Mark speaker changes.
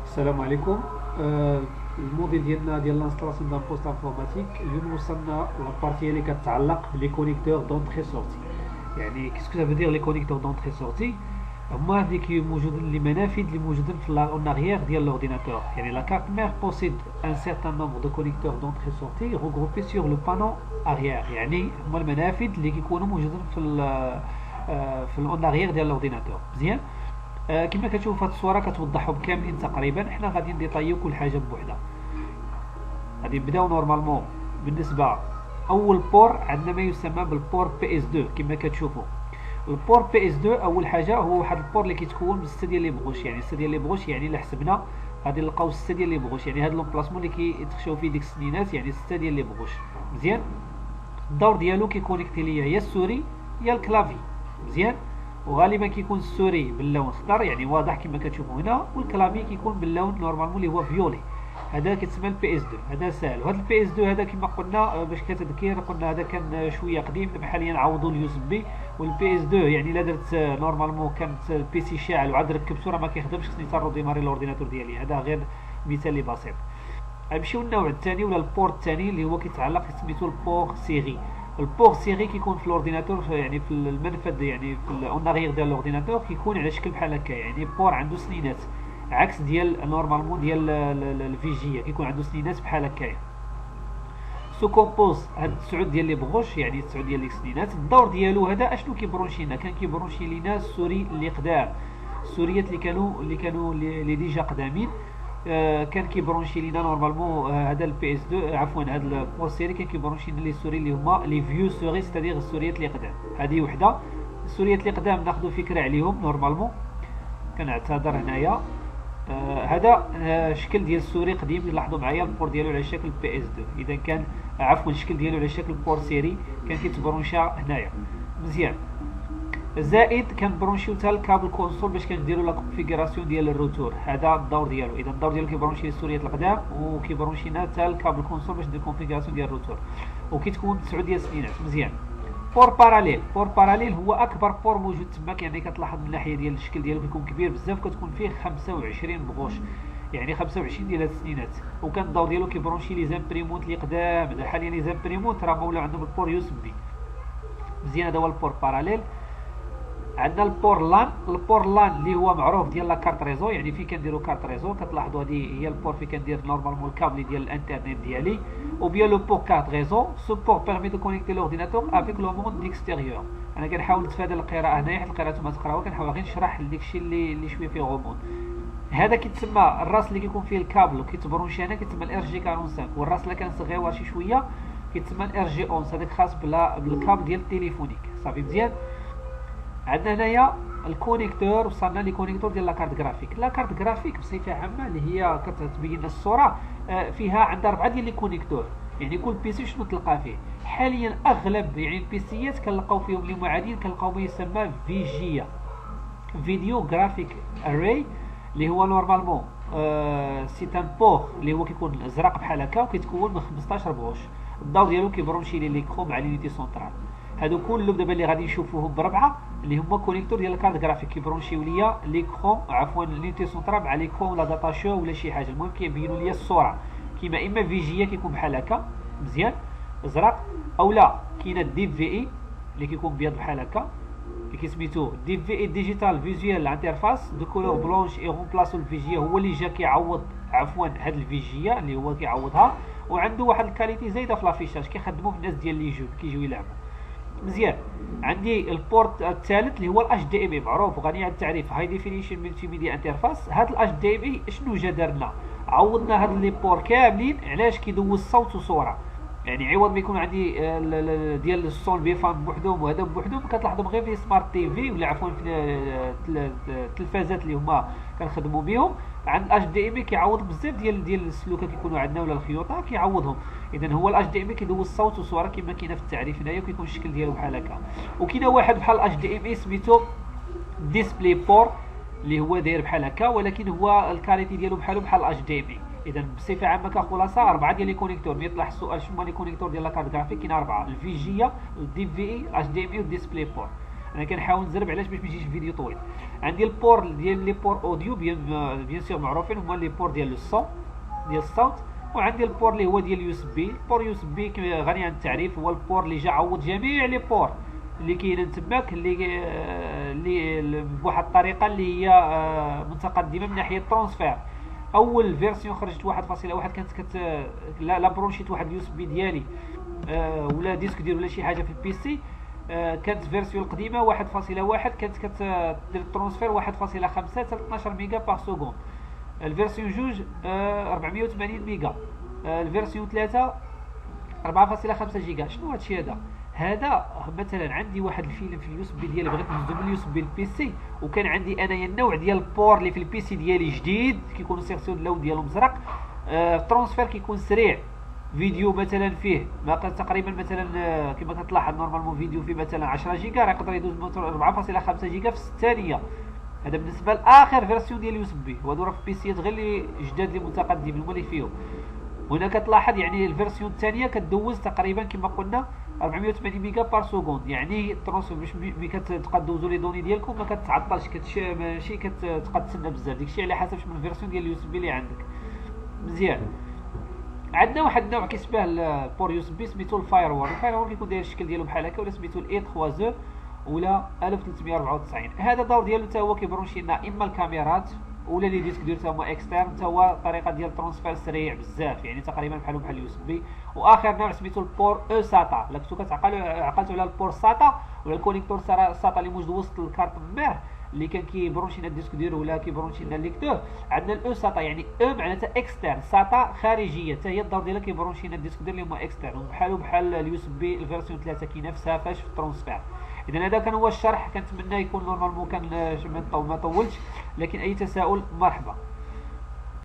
Speaker 1: السلام عليكم. الموديل ديال لانستالاسيون دان بوست انفورماتيك. اليوم وصلنا لابارتي اللي كتعلق بلي كونيكتور دونتري سورتي. يعني كيسكو سافو دير لي كونيكتور دونتري سورتي؟ هما هذيك موجودين لي منافذ اللي موجودين في اون اريير ديال لورديناتور. يعني لا كارت مير بوسيد ان سيرتان نومبر دو كونيكتور دونتري سورتي regroupés sur le panneau arrière. يعني هما المنافذ اللي كيكونوا موجودين في الاون اريير ديال لورديناتور. مزيان. كما كتشوف هاد الصوره كتوضحهم كاملين تقريبا. حنا غادي نديطايو كل حاجه بوحدها. غادي نبداو نورمالمون بالنسبه اول بور عندنا ما يسمى بالبور بي اس 2 كما كتشوفوا. البور بي اس 2 اول حاجه هو واحد البور اللي كيتكون من 6 ديال لي بغوش. يعني 6 ديال لي بغوش يعني الا حسبنا غادي نلقاو 6 ديال لي بغوش. يعني هاد لومبلاسمون اللي كيتخشاو فيه ديك السنينات يعني 6 ديال لي بغوش. مزيان. الدور ديالو كيكونيكتي ليا يا السوري يا الكلافي. مزيان. وغالبا كيكون السوري باللون خضر يعني واضح كما كتشوفوا هنا، والكلافي كيكون باللون نورمالمون اللي هو فيولي. هذا كيتسمى البي اس 2. هذا ساهل. وهذا البي اس 2 هذا كما قلنا باش كتذكير قلنا هذا كان شويه قديم. دابا حاليا عوضوا اليو اس بي. والبي اس 2 يعني الا درت نورمالمون كانت البي سي شاعل وعاد ركبته راه ما كيخدمش، خصني نتا ديماري الاورديناتور ديالي. هذا غير مثال اللي بسيط. نمشيو للنوع الثاني ولا البور الثاني اللي هو كيتعلق سميتو البور سيري. البور سيري كيكون في الاورديناتور يعني في المنفذ يعني في الاون اريير ديال الاورديناتور كيكون على شكل بحال هكا. يعني بور عنده سنينات عكس ديال نورمالمون ديال الفيجيه كيكون عنده سنينات بحال هكايا. سو كومبوز هاد 9 ديال لي بغوش يعني 9 ديال لي سنينات. الدور ديالو هذا اشنو كيبرونشي لنا؟ كان كيبرونشي لينا السوري اللي قدام، السوريات اللي ديجا قدامين. كان كيبرونشي لينا نورمالمون هذا البي اس 2 عفوا هذا البور سيري كان كيبرونشي لنا لي سوري اللي هما لي فيو سوري ستادير السوريات اللي قدام. هذه وحده. السوريات اللي قدام ناخذ فكره عليهم نورمالمون. كنعتذر هنايا. هذا شكل ديال السوري قديم. لاحظوا معايا البور ديالو على شكل بي اس 2. اذا كان عفوا الشكل ديالو على شكل بور سيري كان كيتبرونشا هنايا. مزيان. زائد كنبرونشيو حتى الكابل كونسول باش كنديروا لا كونفيغوراسيون ديال الروتور. هذا الدور ديالو. اذا الدور ديالو كيبرونشي للسوريات القدام وكيبرونشي لنا حتى الكابل كونسول باش ندير كونفيغوراسيون ديال الروتور. وكيتكون 9 ديال السنينات. مزيان. بور باراليل. بور باراليل هو اكبر بور موجود تماك. يعني كتلاحظ من الناحيه ديال الشكل ديالو كيكون كبير بزاف. كتكون فيه 25 بغوش يعني 25 ديال هاد السنينات. وكان الدور ديالو كيبرونشي لي زامبريمونت اللي قدام. حاليا لي زامبريمونت راه ولاو عندهم البور يو اس بي. مزيان. هذا هو البور باراليل. عندنا البور لان. البور لان اللي هو معروف ديال لا كارت ريزو. يعني فين كنديروا كارت ريزو كتلاحظوا هذه هي البور فين كندير نورمالمون الكابل ديال الانترنت ديالي. او بيان لو بور كارت ريزو. سو بور بيرمي دو كونيكتي لورديناتور افيك لو موند اكستيريور. انا كنحاول نتفادى القراءه هنايا حيت القراءه نتوما تقراوها. كنحاول غير نشرح داكشي اللي شويه فيه غموض. هذا كيتسمى الراس اللي كيكون فيه الكابل وكيتبرونشي هنا كيتسمى الار جي 45. والراس اللي كان صغيور شي شويه كيتسمى الار جي 11. هذاك خاص بالكابل ديال التليفونيك. صافي. مزيان. عندنا هنايا الكونيكتور. وصلنا لي كونيكتور ديال لا كارت جرافيك. لا كارت جرافيك بصفه عامه اللي هي كتبين لنا الصوره فيها عندها 4 ديال لي كونيكتور. يعني كل بيسي شنو تلقى فيه. حاليا اغلب يعني البيسيات كنلقاو فيهم اللي معادين كنلقاو ما يسمى فيجيا فيديو جرافيك اري اللي هو نورمالمون سي ان بور اللي هو كيكون ازرق بحال هكا وكيتكون من 15 بغوش. الضوء ديالو كيبرونشي لي ليكرو مع لينيتي سونترال. هادو كلهم دابا اللي غادي نشوفوهم بربعه اللي هما كونيكتور ديال الكارت جرافيك كيبرونشيو ليا ليكرون عفوا لينيتي سونترال مع ليكرون ولا داتا شو ولا شي حاجه. المهم كيبينوا ليا الصوره كيما اما فيجيه كيكون بحال هكا مزيان ازرق، اولا كاينه دي في اي اللي كيكون بيض بحال هكا اللي كيسميتو دي في اي ديجيتال فيزوال انترفاس دو كولور بلونش اي رومبلاسو الفيجيه. هو اللي جا كيعوض عفوا هاد الفيجيه اللي هو كيعوضها. وعنده واحد الكاليتي زايده في لافيشاج كيخدموا في الناس ديال لي جو كيجيو يلعبوا. مزيان. عندي البورت الثالث اللي هو الاتش دي ام اي معروف وغني عن التعريف. هاي ديفينيشن ملتي ميديا انترفاس. هاد الاتش دي ام اي شنو جا دارنا؟ عوضنا هاد لي بور كاملين. علاش؟ كيدوز صوت وصوره. يعني عوض ما يكون عندي ديال الصون بيفهم بوحدهم وهذا بوحدهم كتلاحظهم غير في سمارت تي في ولا عفوا في التلفازات اللي هما كنخدموا بهم. عند الاتش دي ام اي كيعوض بزاف ديال السلوكه كيكونوا عندنا ولا الخيوطه كيعوضهم. اذا هو الاتش دي ام اي كيدوز الصوت وصوره كما كاينه في التعريف هنايا وكيكون الشكل ديالو بحال هكا. وكاينه واحد بحال الاتش دي ام اي سميتو ديسبلاي بور اللي هو داير بحال هكا ولكن هو الكاليتي ديالو بحال الاتش دي ام اي. اذا بصفه عامه كخلاصه 4 ديال لي كونيكتور. ملي يطلع السؤال شنو هما لي كونيكتور ديال لا كارت جرافيك كاين 4: الفيجيه الدي في اي الاتش دي ام اي والديسبلاي بور. انا كنحاول نزرب علاش باش ما يجيش الفيديو طويل. عندي البور ديال لي بور اوديو بيان سور معروفين هما لي بور ديال الصوت ديال الصوت، وعندي البور اللي هو ديال اليو اس بي. البور يو اس بي غني عن التعريف، هو البور اللي جا عوض جميع لي بور اللي كاينين تماك، اللي بواحد الطريقه اللي هي متقدمه من ناحيه الترانسفير. اول فيرسيون خرجت 1.1 كانت لا برونشيت واحد اليو اس بي ديالي ولا ديسك ديال ولا شي حاجه في البي سي، كانت فيرسيون القديمه 1.1 كانت كدير الترانسفير 1.5 حتى 12 ميجا باغ سكوند. الفيرسيون جوج 480 ميجا، الفيرسيون 3 4.5 جيجا. شنو هادشي هذا مثلا عندي واحد الفيلم في اليو اس بي ديالي بغيت نهزو من اليو اس بي للبي سي، وكان عندي انايا النوع ديال البور اللي في البي سي ديالي جديد كيكون سيرسيون اللون ديالو مزرق، الترانسفير كيكون سريع. فيديو مثلا فيه تقريبا مثلا كما كتلاحظ نورمالمون فيديو فيه مثلا 10 جيجا راه يقدر يدوز 4.5 جيجا في الثانيه. هذا بالنسبه لاخر فيرسيون ديال اليو اس بي، وهادو راه في البيسيات غير اللي جداد اللي متقدمين هما اللي فيهم. هنا كتلاحظ يعني الفيرسيون الثانيه كدوز تقريبا كما قلنا 480 ميجا بار سكوند، يعني الترانسفير باش ملي كتبقى دوزو لي دوني ديالكم ما كتعطلش، ماشي كتبقى تسنى بزاف. داكشي على حسب شنو الفيرسيون ديال اليو اس بي اللي عندك. مزيان. عندنا واحد النوع كيشبه البور يو اس بي سميتو الفاير وول. الفاير وول كيكون داير الشكل ديالو بحال هكا، ولا سميتو الاي 3 ولا 1394. هذا الدور ديالو حتى هو كيبرونشي لنا اما الكاميرات ولا لي ديسك ديالو حتى هما اكسترن، حتى هو الطريقه ديال الترانسفير سريع بزاف، يعني تقريبا بحال اليو اس بي. واخر نوع سميتو البور او ساتا. الا كنتو عقلتوا على البور ساتا ولا الكونيكتور ساتا اللي موجود وسط الكارت مير اللي كان كيبرونشي لنا الديسك ديالو ولا كيبرونشي لنا الليكتور، عندنا الاو ساتا يعني او معناتها اكسترن، ساتا خارجيه، حتى هي الدور ديالها كيبرونشي لنا الديسك ديال اللي هما اكسترن، بحال اليو اس بي الفيرسيون 3 كينافسها فاش في الترانسفير. اذا هذا كان هو الشرح، كنتمنى يكون نورمالمون كان ما طولش، لكن اي تساؤل مرحبا.